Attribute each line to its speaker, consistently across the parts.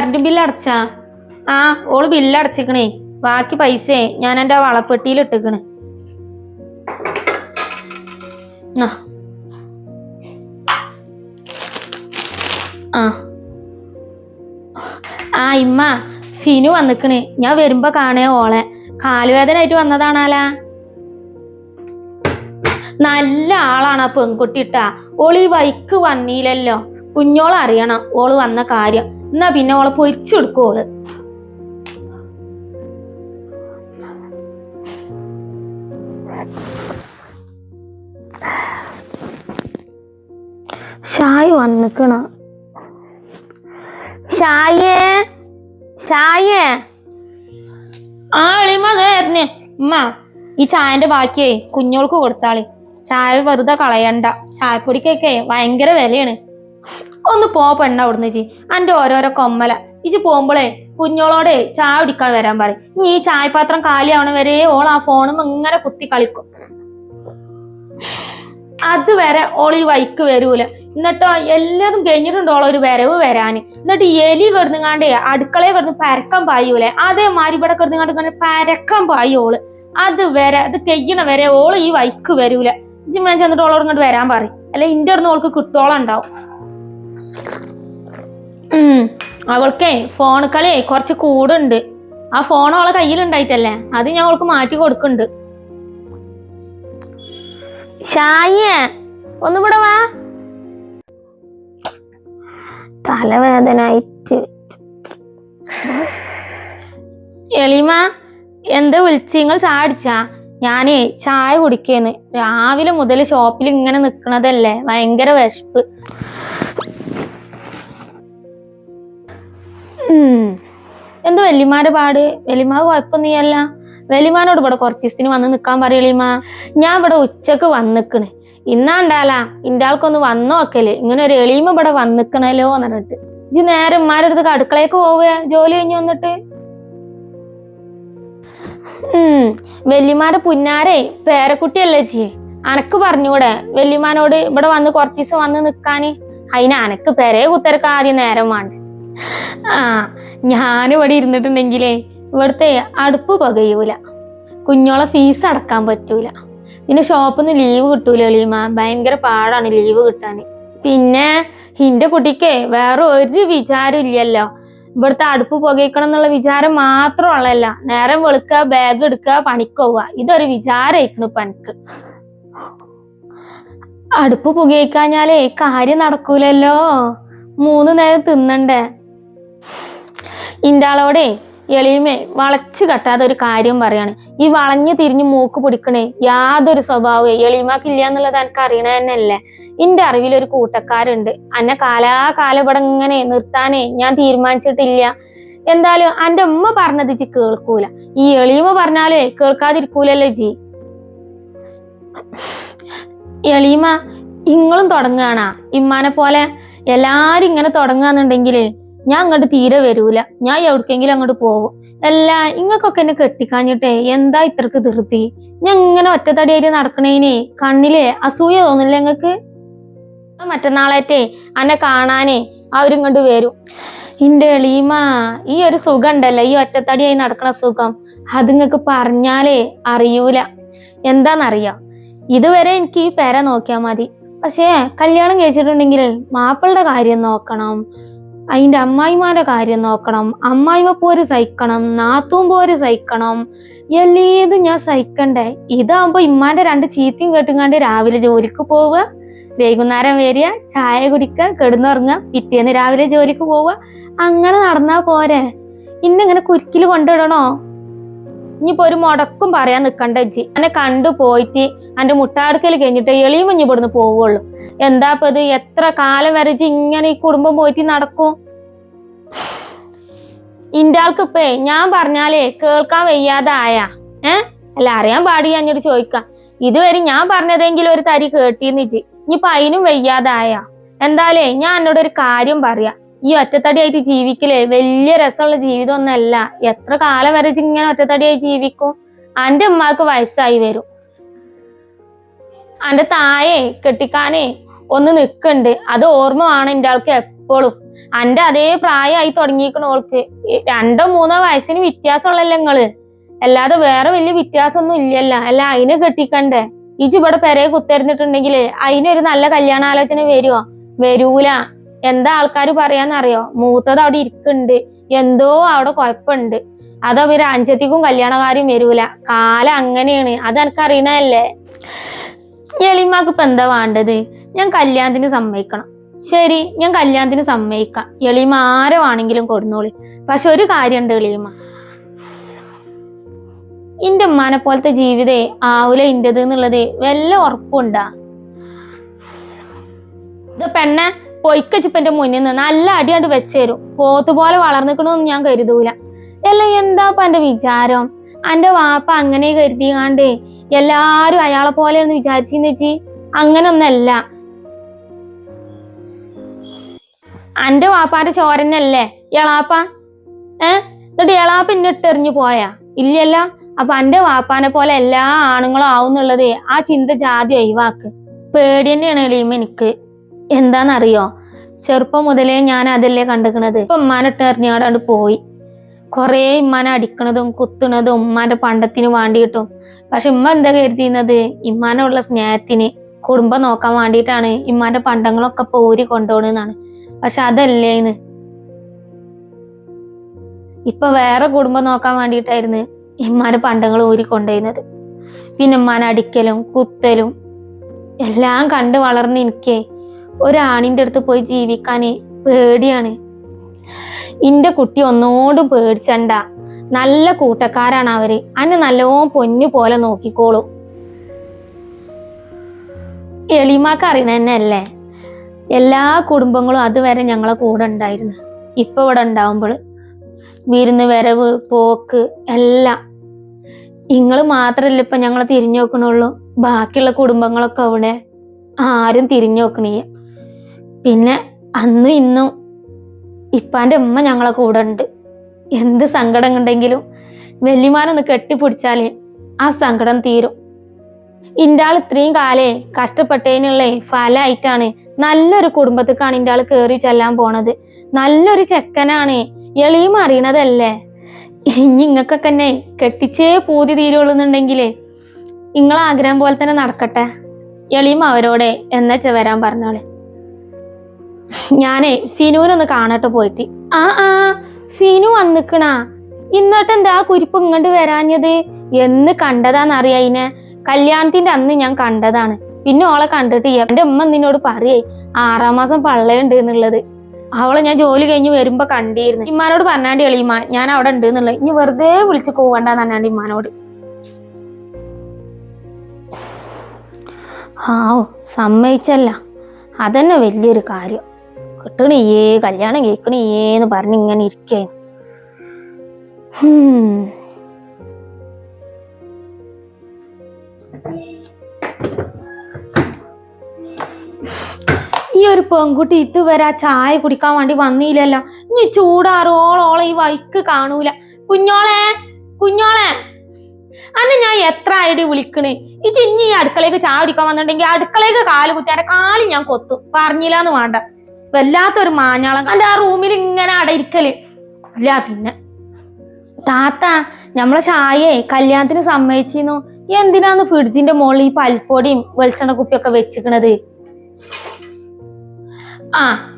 Speaker 1: Current bill അടച്ചാ? ആ, ഓള് bill അടച്ചിക്കണേ. ബാക്കി പൈസ ഞാൻ എൻ്റെ വളപ്പെട്ടിയിൽ ഇട്ടിക്കണ്. ആ ആ ഇമ്മ, ഫിനു വന്നിക്കണ്. ഞാൻ വരുമ്പോ കാണേ ഓളെ. കാലുവേദന ആയിട്ട് വന്നതാണാലാ. നല്ല ആളാണ് ആ പെൺകുട്ടിട്ടാ. ഓള് ഈ വൈക്ക് വന്നീലല്ലോ. കുഞ്ഞോള് അറിയണം ഓള് വന്ന കാര്യം. എന്നാ പിന്നെ ഓളെ പൊരിച്ചെടുക്കും ഓള്. ഷായി വന്നിക്കണ. ഷായേ ഷായേ ആ എളിമ കയറിനെ. ഉമ്മ, ഈ ചായന്റെ ബാക്കിയേ കുഞ്ഞോൾക്ക് കൊടുത്താളി. ചായ വെറുതെ കളയണ്ട. ചായപ്പൊടിക്കൊക്കെ ഭയങ്കര വിലയാണ്. ഒന്ന് പോ പെണ്ണ അവിടുന്ന് ചി. അന്റെ ഓരോരോ കൊമ്മല. ഇജ് പോകുമ്പോളേ കുഞ്ഞോളോടെ ചായ കുടിക്കാൻ വരാൻ പറയും. ഇനി ഈ ചായപാത്രം കാലിയാവണ വരെ ഓൾ ആ ഫോണും ഇങ്ങനെ കുത്തി കളിക്കും. അതുവരെ ഓൾ ഈ വൈക്ക് വരൂല. എന്നിട്ടോ എല്ലാതും കഴിഞ്ഞിട്ടുണ്ടോളോ ഒരു വരവ് വരാന്. എന്നിട്ട് എലി കിടന്നുകാണ്ടേ അടുക്കളയെ കിടന്ന് പരക്കം പായൂലേ, അതേമാതിരി ഇവിടെ കിടന്നുകാണ്ട് പരക്കം പായോള്. അതുവരെ അത് കഴിയണ വരെ ഓള് ഈ വൈക്ക് വരൂല. ജിമ്മ ചെന്നിട്ട് ഓളോട് ഇങ്ങോട്ട് വരാൻ പറയും. അല്ലെ ഇന്റെ അടുന്ന് ഓൾക്ക് കിട്ടോളം ഉണ്ടാവും. അവൾക്കേ ഫോൺ കളി കുറച്ച് കൂടുണ്ട്. ആ ഫോൺ അവളെ കയ്യിലുണ്ടായിട്ടല്ലേ, അത് ഞാൻ അവൾക്ക് മാറ്റി കൊടുക്കുന്നുണ്ട്. ഷായേ ഒന്നിവിടെ വാ. തലവേദനായിട്ട്. എളിമ, എന്താ വിളിച്ച്? നിങ്ങൾ ചായ അടിച്ചാ? ഞാനേ ചായ കുടിക്കേന്ന്. രാവിലെ മുതൽ ഷോപ്പിൽ ഇങ്ങനെ നിക്കണതല്ലേ, ഭയങ്കര വിശപ്പ്. എന്താ വല്യമാരുടെ പാട്? വല്യമാവ് കുഴപ്പമൊന്നുമില്ല. വല്യമാനോട് ഇവിടെ കുറച്ച് ദിവസത്തിന് വന്ന് നിക്കാൻ പറയളിമാ. ഞാൻ ഇവിടെ ഉച്ചക്ക് വന്നിക്കണ്. ഇന്നാണ്ടാലാ ഇന്റെ ആൾക്കൊന്ന് വന്നു നോക്കല്. ഇങ്ങനെ ഒരു എളിമ ഇവിടെ വന്നിക്കണല്ലോ എന്ന് പറഞ്ഞിട്ട്. ഇജ് നേരെ ഉമ്മാരുടെ അടുത്ത് അടുക്കളയ്ക്ക് പോവുക ജോലി കഴിഞ്ഞ് വന്നിട്ട്. വല്യമാരുടെ പുന്നാരെ പേരക്കുട്ടിയല്ലേ ചി. അനക്ക് പറഞ്ഞൂടെ വല്യമാനോട് ഇവിടെ വന്ന് കുറച്ച് ദിവസം വന്ന് നിക്കാന്? അതിന് അനക്ക് പെരേ കുത്തിരക്ക് ആദ്യം നേരം വേണ്ട. ഞാനിവിടെ ഇരുന്നിട്ടുണ്ടെങ്കിലേ ഇവിടുത്തെ അടുപ്പ് പുകയൂല, കുഞ്ഞോളെ ഫീസ് അടക്കാൻ പറ്റൂല, പിന്നെ ഷോപ്പിൽ നിന്ന് ലീവ് കിട്ടൂല. എളിമ ഭയങ്കര പാടാണ് ലീവ് കിട്ടാന്. പിന്നെ ഹിന്റെ കുട്ടിക്ക് വേറെ ഒരു വിചാരം ഇല്ലല്ലോ. ഇവിടുത്തെ അടുപ്പ് പുകയ്ക്കണം എന്നുള്ള വിചാരം മാത്രമുള്ളല്ല. നേരം വെളുക്കുക, ബാഗ് എടുക്കുക, പണിക്കോവുക. ഇതൊരു വിചാരമായിക്കണു ഇപ്പൊ എനിക്ക്. അടുപ്പ് പുകയിക്കാഞ്ഞാലേ കാര്യം നടക്കൂലല്ലോ. 3 നേരം തിന്നണ്ടേ. ഇൻ്റാളോടെ എളിയുമേ വളച്ച് കെട്ടാതെ ഒരു കാര്യം പറയാണ്. ഈ വളഞ്ഞു തിരിഞ്ഞ് മൂക്ക് പിടിക്കണേ യാതൊരു സ്വഭാവം എളിമാക്കില്ല എന്നുള്ളത് എനിക്ക് അറിയണ തന്നെയല്ലേ. എൻ്റെ അറിവിലൊരു കൂട്ടക്കാരുണ്ട്. അന്നെ കാലാകാലം ഇവിടെ ഇങ്ങനെ നിർത്താനേ ഞാൻ തീരുമാനിച്ചിട്ടില്ല. എന്തായാലും എൻ്റെ ഉമ്മ പറഞ്ഞത് ജി കേൾക്കൂല. ഈ എളിമ പറഞ്ഞാലേ കേൾക്കാതിരിക്കൂലല്ലേ ജി. എളിമ, ഇങ്ങളും തുടങ്ങുകയാണാ ഇമ്മാനെ പോലെ? എല്ലാരും ഇങ്ങനെ തുടങ്ങുകയെന്നുണ്ടെങ്കിലേ ഞാൻ അങ്ങോട്ട് തീരെ വരൂല. ഞാൻ എവിടേക്കെങ്കിലും അങ്ങോട്ട് പോകും. അല്ല, ഇങ്ങക്കൊക്കെ എന്നെ കെട്ടിക്കാഞ്ഞിട്ടേ എന്താ ഇത്രക്ക് ധൃതി? ഞാൻ ഇങ്ങനെ ഒറ്റത്തടിയായിട്ട് നടക്കണേനെ കണ്ണിലെ അസൂയ തോന്നില്ല നിങ്ങക്ക്? മറ്റന്നാളേറ്റേ അന്നെ കാണാനേ അവരിങ്ങോട്ട് വരും. ഇന്റെ എളീമ, ഈ ഒരു സുഖം ഉണ്ടല്ലോ, ഈ ഒറ്റത്തടിയായി നടക്കണ സുഖം, അത് നിങ്ങക്ക് പറഞ്ഞാലേ അറിയൂല. എന്താന്നറിയാം, ഇതുവരെ എനിക്ക് ഈ പെര നോക്കിയാൽ മതി. പക്ഷേ കല്യാണം കഴിച്ചിട്ടുണ്ടെങ്കിൽ മാപ്പിളുടെ കാര്യം നോക്കണം, അതിൻ്റെ അമ്മായിമാരുടെ കാര്യം നോക്കണം, അമ്മായിമ്മ പോര് സഹിക്കണം, നാത്തൂൻ പോര് സഹിക്കണം, എല്ലേതും ഞാൻ സഹിക്കണ്ടേ. ഇതാകുമ്പോ ഇമ്മാന്റെ 2 ചീത്തയും കേട്ടുങ്ങാണ്ട് രാവിലെ ജോലിക്ക് പോവുക, വൈകുന്നേരം വരിക, ചായ കുടിക്കുക, കിടന്നുറങ്ങുക, പിറ്റേന്ന് രാവിലെ ജോലിക്ക് പോവുക. അങ്ങനെ നടന്നാ പോരെ. ഇന്നിങ്ങനെ കുരുക്കിൽ കൊണ്ടിടണോ? ഇനിയിപ്പോ ഒരു മുടക്കും പറയാൻ നിക്കണ്ട ജി. എന്നെ കണ്ടു പോയിട്ട് എന്റെ മുട്ടാടുക്കൽ കഴിഞ്ഞിട്ട് എളിയുമ്പോ ഇവിടുന്ന് പോവുള്ളൂ. എന്താപ്പ ഇത്? എത്ര കാലം വരെ ജി ഇങ്ങനെ ഈ കുടുംബം പോയിട്ട് നടക്കും? ഇന്റെ ആൾക്കിപ്പേ ഞാൻ പറഞ്ഞാലേ കേൾക്കാൻ വയ്യാതായാ? അല്ല, അറിയാൻ പാടിയ അഞ്ഞോട് ചോദിക്കാം. ഇതുവരെ ഞാൻ പറഞ്ഞതെങ്കിലും ഒരു തരി കേട്ടിന്ന് ജി. ഇനിയിപ്പൊ അതിനും വയ്യാതായ. എന്തായാലേ ഞാൻ എന്നോട് ഒരു കാര്യം പറയാ. ഈ ഒറ്റത്തടിയായിട്ട് ജീവിക്കലേ വലിയ രസമുള്ള ജീവിതം ഒന്നല്ല. എത്ര കാലം വരെ ഇങ്ങനെ ഒറ്റത്തടിയായി ജീവിക്കും? അന്റെ ഉമ്മാക്ക് വയസ്സായി വരും. അന്റെ തായെ കെട്ടിക്കാനേ ഒന്ന് നിക്കണ്ട്. അത് ഓർമ്മ വേണം എൻ്റെ ആൾക്ക് നോക്കിക്കോളും. അന്റെ അതേ പ്രായമായി തുടങ്ങിയിരിക്കണ ഓൾക്ക്. 2-3 വയസ്സിന് വ്യത്യാസമുള്ളല്ലോ നിങ്ങള്. അല്ലാതെ വേറെ വലിയ വ്യത്യാസമൊന്നും ഇല്ലല്ല. അല്ല അതിനെ കെട്ടിക്കണ്ടേ? ഇജ് ഇവിടെ പെരയെ കുത്തിരുന്നിട്ടുണ്ടെങ്കില് അതിനൊരു നല്ല കല്യാണാലോചന വരുവോ? വരൂല. എന്താ ആൾക്കാര് പറയാന്നറിയോ? മൂത്തത് അവിടെ ഇരിക്കുന്നുണ്ട്, എന്തോ അവിടെ കുഴപ്പമുണ്ട്, അതവര് അഞ്ചത്തിക്കും കല്യാണക്കാരും വരൂല. കാലം അങ്ങനെയാണ്, അത് എനിക്കറിയണല്ലേ. എളിമാക്ക് ഇപ്പൊ എന്താ വേണ്ടത്? ഞാൻ കല്യാണത്തിന് സമ്മതിക്കണം. ശരി, ഞാൻ കല്യാണത്തിന് സമ്മതിക്കാം. എളിമ ആരെ വേണമെങ്കിലും കൊടുന്നോളി. പക്ഷെ ഒരു കാര്യമുണ്ട് എളിമ, ഇന്റെ ഉമ്മാനെ പോലത്തെ ജീവിതേ ആവൂല ഇന്റത് എന്നുള്ളത് വല്ല ഉറപ്പുണ്ടാ? ഇത് പെണ്ണെ പൊയ്ക്കച്ചിപ്പന്റെ മുന്നിൽ നിന്ന് നല്ല അടിയാണ്ട് വെച്ചേരും. പോത്തുപോലെ വളർന്നിക്കണമെന്ന് ഞാൻ കരുതൂല. അല്ല എന്താപ്പ എന്റെ വിചാരം? എന്റെ വാപ്പ അങ്ങനെ കരുതിയാണ്ട് എല്ലാരും അയാളെ പോലെ ഒന്ന് വിചാരിച്ചെന്ന് വെച്ചി അങ്ങനൊന്നല്ല. എന്റെ വാപ്പാന്റെ ചോരനല്ലേ എളാപ്പ? എന്നിട്ട് എളാപ്പ എന്നെ ഇട്ടെറിഞ്ഞു പോയാ? ഇല്ലല്ല. അപ്പൊ എന്റെ വാപ്പാനെ പോലെ എല്ലാ ആണുങ്ങളും ആവുന്നുള്ളത് ആ ചിന്ത ജാതി ഒഴിവാക്ക്. പേടി തന്നെയാണ് എളിയുമ്പോ എനിക്ക്. എന്താന്നറിയോ, ചെറുപ്പം മുതലേ ഞാൻ അതല്ലേ കണ്ടിക്കണത്. ഇപ്പൊ ഉമ്മാനെ ഇട്ടെറിഞ്ഞാണ്ട് പോയി. കൊറേ ഉമ്മാനെ അടിക്കണതും കുത്തുന്നതും ഉമ്മാന്റെ പണ്ടത്തിന് വേണ്ടിയിട്ടും. പക്ഷെ ഉമ്മ എന്താ കരുതിയുന്നത്? ഇമ്മാനുള്ള സ്നേഹത്തിന്, കുടുംബം നോക്കാൻ വേണ്ടിയിട്ടാണ് ഇമ്മാന്റെ പണ്ടങ്ങളൊക്കെ പോരി കൊണ്ടുപോണെന്നാണ്. പക്ഷെ അതല്ലേന്ന്. ഇപ്പൊ വേറെ കുടുംബം നോക്കാൻ വേണ്ടിയിട്ടായിരുന്നു ഇമ്മാന്റെ പണ്ടങ്ങൾ ഊരിക്കൊണ്ടുപോയിരുന്നത്. പിന്നെ ഉമ്മാനെ അടിക്കലും കുത്തലും എല്ലാം കണ്ട് വളർന്ന് എനിക്ക് ഒരാണിന്റെ അടുത്ത് പോയി ജീവിക്കാന് പേടിയാണ്. ഇന്റെ കുട്ടി ഒന്നോടും പേടിച്ചണ്ട. നല്ല കൂട്ടക്കാരാണ് അവര്. അന്നെ നല്ലോണം പൊന്നു പോലെ നോക്കിക്കോളും. എളിമാക്ക് അറിയണ തന്നെ അല്ലേ, എല്ലാ കുടുംബങ്ങളും അതുവരെ ഞങ്ങളെ കൂടെ ഉണ്ടായിരുന്നു. ഇപ്പൊ ഇവിടെ ഉണ്ടാവുമ്പോൾ വിരുന്ന് വരവ് പോക്ക് എല്ലാം നിങ്ങള് മാത്രല്ല ഇപ്പൊ ഞങ്ങളെ തിരിഞ്ഞു നോക്കണുള്ളൂ. ബാക്കിയുള്ള കുടുംബങ്ങളൊക്കെ അവിടെ ആരും തിരിഞ്ഞു നോക്കണീ. പിന്നെ അന്നും ഇന്നും ഇപ്പാന്റെ ഉമ്മ ഞങ്ങളെ കൂടെ ഉണ്ട്. എന്ത് സങ്കടം ഉണ്ടെങ്കിലും വല്യമാനൊന്ന് കെട്ടിപ്പിടിച്ചാല് ആ സങ്കടം തീരും. ഇന്റെ ആൾ ഇത്രയും കാലേ കഷ്ടപ്പെട്ടതിനുള്ള ഫലമായിട്ടാണ് നല്ലൊരു കുടുംബത്തേക്കാണ് ഇന്റെ ആൾ കയറി ചെല്ലാൻ പോണത്. നല്ലൊരു ചെക്കനാണ്. എളിയും അറിയണതല്ലേ. ഇനി ഇങ്ങക്കൊക്കെ തന്നെ കെട്ടിച്ചേ പൂതി തീരുള്ളൂന്നുണ്ടെങ്കിലേ നിങ്ങളെ ആഗ്രഹം പോലെ തന്നെ നടക്കട്ടെ. എളിയും അവരോടെ എന്നുവെച്ച വരാൻ പറഞ്ഞാള്. ഞാനേ ഫിനുവിനൊന്ന് കാണട്ടെ പോയിട്ട്. ഫിനു വന്നിക്കണാ? ഇന്നോട്ട് എന്താ കുരിപ്പ് ഇങ്ങോട്ട് വരാഞ്ഞത്? എന്ന് കണ്ടതാന്നറിയാ. അതിനെ കല്യാണത്തിന്റെ അന്ന് ഞാൻ കണ്ടതാണ്. പിന്നെ ഓളെ കണ്ടിട്ട് എന്റെ ഉമ്മ നിന്നോട് പറയേ 6-ാം മാസം പള്ളയുണ്ട് എന്നുള്ളത്. അവളെ ഞാൻ ജോലി കഴിഞ്ഞ് വരുമ്പോ കണ്ടിരുന്നു. ഇമ്മാനോട് പറഞ്ഞാണ്ടി എളിയമ്മ ഞാൻ അവിടെ ഉണ്ട് എന്നുള്ളത്. ഇനി വെറുതെ വിളിച്ച് പോവണ്ടെന്ന് പറഞ്ഞാണ്ട് ഇമ്മാനോട്. സമ്മതിച്ചല്ല, അതന്നെ വലിയൊരു കാര്യം. കിട്ടണിയേ, കല്യാണം കേൾക്കണിയേന്ന് പറഞ്ഞ് ഇങ്ങനെ ഇരിക്കേ. ഈ ഒരു പെൺകുട്ടി ഇതുവരെ ആ ചായ കുടിക്കാൻ വേണ്ടി വന്നില്ലല്ലോ. ഇനി ചൂടാറോളോളെ ഈ വൈക്ക് കാണൂല. കുഞ്ഞോളെ കുഞ്ഞോളെ, അന്നെ ഞാൻ എത്ര ആയിട്ട് വിളിക്കണ്. ഇനി ഈ അടുക്കളയ്ക്ക് ചായ കുടിക്കാൻ വന്നിട്ടുണ്ടെങ്കിൽ അടുക്കളയ്ക്ക് കാല് കുത്തിയാരെ കാല് ഞാൻ കൊത്തും. പറഞ്ഞില്ലാന്ന് വേണ്ട. വല്ലാത്തൊരു മാഞ്ഞാളം. അന്റെ ആ റൂമിൽ ഇങ്ങനെ അടയിരിക്കല് ഇല്ല. പിന്നെ താത്ത നമ്മളെ ചായയെ കല്യാണത്തിന് സമ്മതിച്ചിരുന്നു. എന്തിനാന്ന് ഫ്രിഡ്ജിന്റെ മുകളിൽ ഈ പൽപ്പൊടിയും വെളിച്ചെണ്ണ കുപ്പിയൊക്കെ വെച്ചിക്കണത്?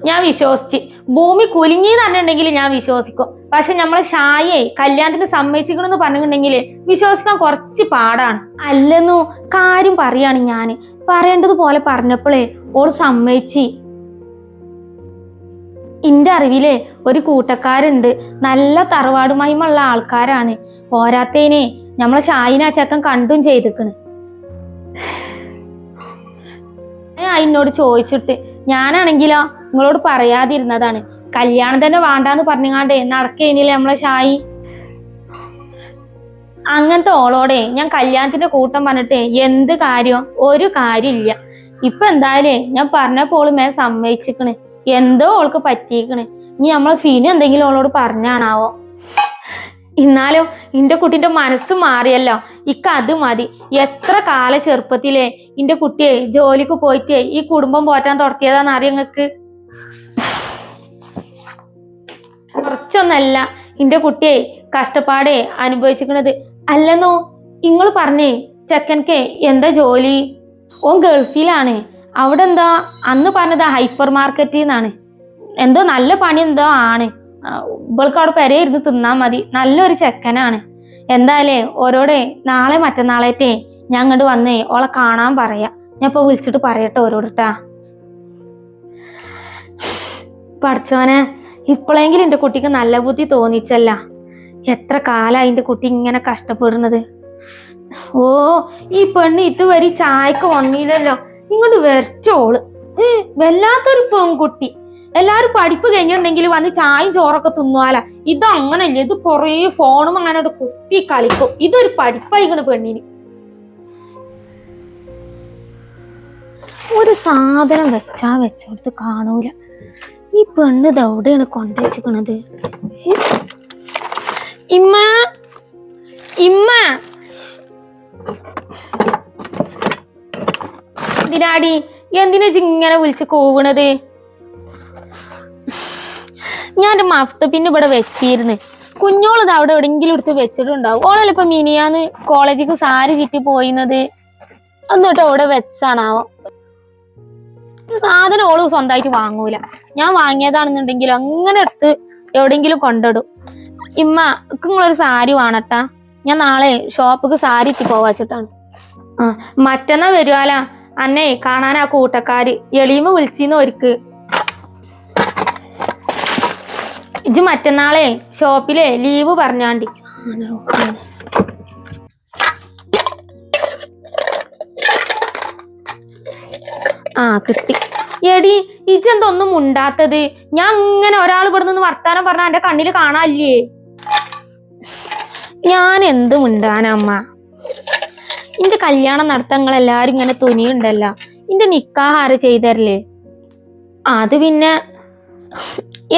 Speaker 1: ഞാൻ വിശ്വസിച്ച്. ഭൂമി കുലുങ്ങി പറഞ്ഞിട്ടുണ്ടെങ്കിൽ ഞാൻ വിശ്വസിക്കും. പക്ഷെ നമ്മളെ ഷായയെ കല്യാണത്തിന് സമ്മതിച്ചിക്കണെന്ന് പറഞ്ഞിട്ടുണ്ടെങ്കിൽ വിശ്വസിക്കാൻ കുറച്ച് പാടാണ്. അല്ലെന്നു കാര്യം പറയാണ് ഞാന്. പറയേണ്ടതുപോലെ പറഞ്ഞപ്പോഴേ ഓള് സമ്മതിച്ച്. ഇന്റെ അറിവിലെ ഒരു കൂട്ടക്കാരുണ്ട്, നല്ല തറവാടുമായുള്ള ആൾക്കാരാണ്. പോരാത്തേനെ നമ്മളെ ഷായിനെ ആ ചെക്കൻ കണ്ടും ചെയ്തിക്കണ്. എന്നോട് ചോദിച്ചിട്ട് ഞാനാണെങ്കിലോ നിങ്ങളോട് പറയാതിരുന്നതാണ്. കല്യാണം തന്നെ വേണ്ടാന്ന് പറഞ്ഞാണ്ടേ നടക്കേനില്ലേ നമ്മളെ ഷായി. അങ്ങനത്തെ ഓളോടെ ഞാൻ കല്യാണത്തിന്റെ കൂട്ടം പറഞ്ഞിട്ട് എന്ത് കാര്യം? ഒരു കാര്യമില്ല. ഇപ്പൊ എന്തായാലേ ഞാൻ പറഞ്ഞപ്പോ ഓള് മേ സമ്മതിച്ചിക്കണ്. എന്തോ ഓൾക്ക് പറ്റിയിക്കണ്. ഇനി നമ്മളെ ഫീന് എന്തെങ്കിലും ഓളോട് പറഞ്ഞാണാവോ? എന്നാലും ഇന്റെ കുട്ടിന്റെ മനസ്സ് മാറിയല്ലോ. ഇക്ക അത് മതി. എത്ര കാല ചെറുപ്പത്തിലേ ഇന്റെ കുട്ടിയെ ജോലിക്ക് പോയിട്ടേ ഈ കുടുംബം പോറ്റാൻ തുടങ്ങിയതാന്ന് അറിയങ്ങക്ക്. കുറച്ചൊന്നല്ല എന്റെ കുട്ടിയെ കഷ്ടപ്പാടെ അനുഭവിച്ചിരിക്കണത്. അല്ലെന്നോ നിങ്ങൾ പറഞ്ഞേ ചെക്കൻക്ക് എന്താ ജോലി? ഓൻ ഗൾഫിലാണ്. അവിടെ എന്താ അന്ന് പറഞ്ഞത് ഹൈപ്പർ മാർക്കറ്റിൽ നിന്നാണ്. എന്തോ നല്ല പണി എന്തോ ആണ്. ഇവൾക്ക് അവിടെ പെരേ ഇരുന്ന് തിന്നാ മതി. നല്ലൊരു ചെക്കനാണ്. എന്തായാലേ ഓരോടെ നാളെ മറ്റന്നാളേറ്റേ ഞാൻ അങ്ങോട്ട് വന്നേ ഓളെ കാണാൻ പറയാ. ഞാൻ ഇപ്പൊ വിളിച്ചിട്ട് പറയട്ടെ ഓരോടിട്ടാ. പഠിച്ചോനെ ഇപ്പോഴെങ്കിലും എന്റെ കുട്ടിക്ക് നല്ല ബുദ്ധി തോന്നിച്ചല്ല. എത്ര കാലായി എന്റെ കുട്ടി ഇങ്ങനെ കഷ്ടപ്പെടുന്നത്. ഓ ഈ പെണ്ണ് ഇതുവരെ ചായക്ക് വന്നില്ലല്ലോ. ഇങ്ങോട്ട് വരച്ചോള്. വല്ലാത്തൊരു പെൺകുട്ടി. എല്ലാരും പഠിപ്പ് കഴിഞ്ഞിട്ടുണ്ടെങ്കിൽ വന്ന് ചായയും ചോറൊക്കെ തിന്നുവാല. ഇതങ്ങനല്ലേ, ഇത് കൊറേ ഫോണും അങ്ങനെ കുത്തി കളിക്കും. ഇതൊരു പഠിപ്പായിക്കണ് പെണ്ണിന്. ഒരു സാധനം വെച്ചോടത്ത് കാണൂല. ഈ പെണ്ണ് ഇതെവിടെയാണ് കൊണ്ടുവച്ചിക്കണത്? ഇമ്മ ഇമ്മ ഇതിനാടി എന്തിനാ ഇങ്ങനെ വിളിച്ച് കൂവണത്? ഞാൻ മഫ്ത പിന്നെ ഇവിടെ വെച്ചിരുന്നു. കുഞ്ഞോളത് അവിടെ എവിടെയെങ്കിലും എടുത്ത് വെച്ചിട്ടുണ്ടാവും. ഓളല്ല ഇപ്പൊ മിനിയാന്ന് കോളേജിക്ക് സാരി ചുറ്റി പോയിന്നത്. എന്നിട്ട് അവിടെ വെച്ചാണാവോ. സാധനം ഓള് സ്വന്തമായിട്ട് വാങ്ങൂല. ഞാൻ വാങ്ങിയതാണെന്നുണ്ടെങ്കിൽ അങ്ങനെ എടുത്ത് എവിടെയെങ്കിലും കൊണ്ടിടും. ഇമ്മ നിങ്ങളൊരു സാരി വേണട്ടാ. ഞാൻ നാളെ ഷോപ്പിക്ക് സാരി ഇട്ട് പോവാച്ചിട്ടാണ്. മറ്റന്നാ വരുവാല. അന്നേ കാണാൻ ആ കൂട്ടക്കാര് എളിയുമ്പോ വിളിച്ചിന്ന് ഒരുക്ക്. ഇജ്ജ് മറ്റന്നാളെ ഷോപ്പിലെ ലീവ് പറഞ്ഞാണ്ടി. കിട്ടി. എടി ഇജെന്തൊന്നും ഉണ്ടാത്തത്? ഞാൻ ഇങ്ങനെ ഒരാൾ ഇവിടെ നിന്ന് വർത്താനം പറഞ്ഞ എന്റെ കണ്ണില് കാണാല്ലേ? ഞാൻ എന്ത് മുണ്ടാനമ്മ? ഇന്റെ കല്യാണം നടത്തങ്ങൾ എല്ലാരും ഇങ്ങനെ തുനിയുണ്ടല്ലോ. ഇന്റെ നിക്കാഹ് ആര് ചെയ്തരല്ലേ? അത് പിന്നെ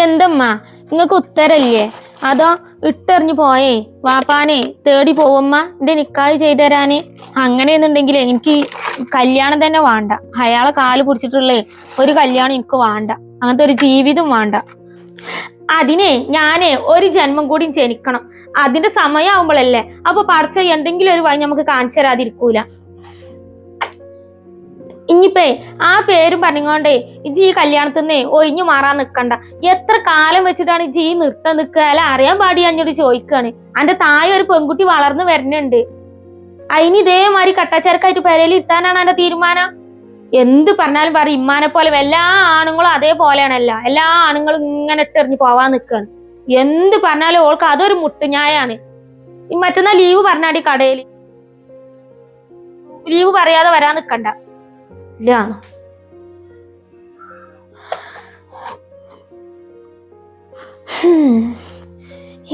Speaker 1: എന്തമ്മ നിങ്ങക്ക് ഉത്തരല്ലേ? അതോ ഇട്ടെറിഞ്ഞു പോയേ വാപ്പാനെ തേടി പോവമ്മ എന്റെ നിക്കാഹ് ചെയ്തരാന്? അങ്ങനെയെന്നുണ്ടെങ്കിലേ എനിക്ക് കല്യാണം തന്നെ വേണ്ട. അയാളെ കാല് പിടിച്ചിട്ടുള്ളേ ഒരു കല്യാണം എനിക്ക് വേണ്ട. അങ്ങനത്തെ ഒരു ജീവിതം വേണ്ട. അതിനെ ഞാനേ ഒരു ജന്മം കൂടി ജനിക്കണം. അതിന്റെ സമയമാകുമ്പോഴല്ലേ. അപ്പൊ പറിച്ച എന്തെങ്കിലും ഒരു വഴി നമുക്ക് കാണിച്ചു തരാതിരിക്കൂല. ഇനിയിപ്പേ ആ പേരും പറഞ്ഞുകൊണ്ടേ ഇജി ഈ കല്യാണത്തിന്നേ ഒഴിഞ്ഞു മാറാൻ നിക്കണ്ട. എത്ര കാലം വെച്ചിട്ടാണ് ഇജി ഈ നിർത്താൻ നിൽക്കുക? അല്ല അറിയാൻ പാടി അഞ്ഞോട് ചോദിക്കാണ്. അന്റെ താഴെ ഒരു പെൺകുട്ടി വളർന്നു വരുന്നുണ്ട്. അതിന് ഇതേമാതിരി കട്ടച്ചരക്കായിട്ട് പെരയിൽ ഇട്ടാനാണ് എന്റെ തീരുമാനം. എന്ത് പറഞ്ഞാലും പറയും ഇമ്മാനെ പോലെ എല്ലാ ആണുങ്ങളും അതേപോലെയാണല്ല. എല്ലാ ആണുങ്ങളും ഇങ്ങനെ ഇട്ടെറിഞ്ഞ് പോവാൻ നിൽക്കാണ്. എന്ത് പറഞ്ഞാലും ഓൾക്ക് അതൊരു മുട്ടുഞ്ഞായാണ്. മറ്റന്നാ ലീവ് പറഞ്ഞാടി കടയിൽ. ലീവ് പറയാതെ വരാൻ നിക്കണ്ട. ഇല്ലാന്ന്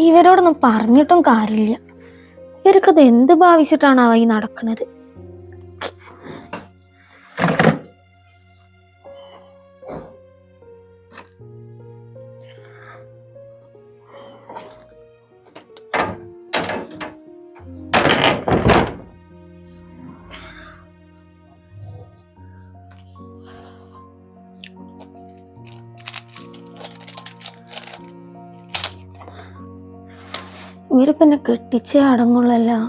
Speaker 1: ഇവരോടൊന്നും പറഞ്ഞിട്ടും കാര്യമില്ല. ഇവർക്കത് എന്ത് ഭാവിച്ചിട്ടാണ് ഈ നടക്കുന്നത്? ഇവരിപ്പോ എന്നെ കെട്ടിച്ചേ അടങ്ങുള്ളല്ലോ.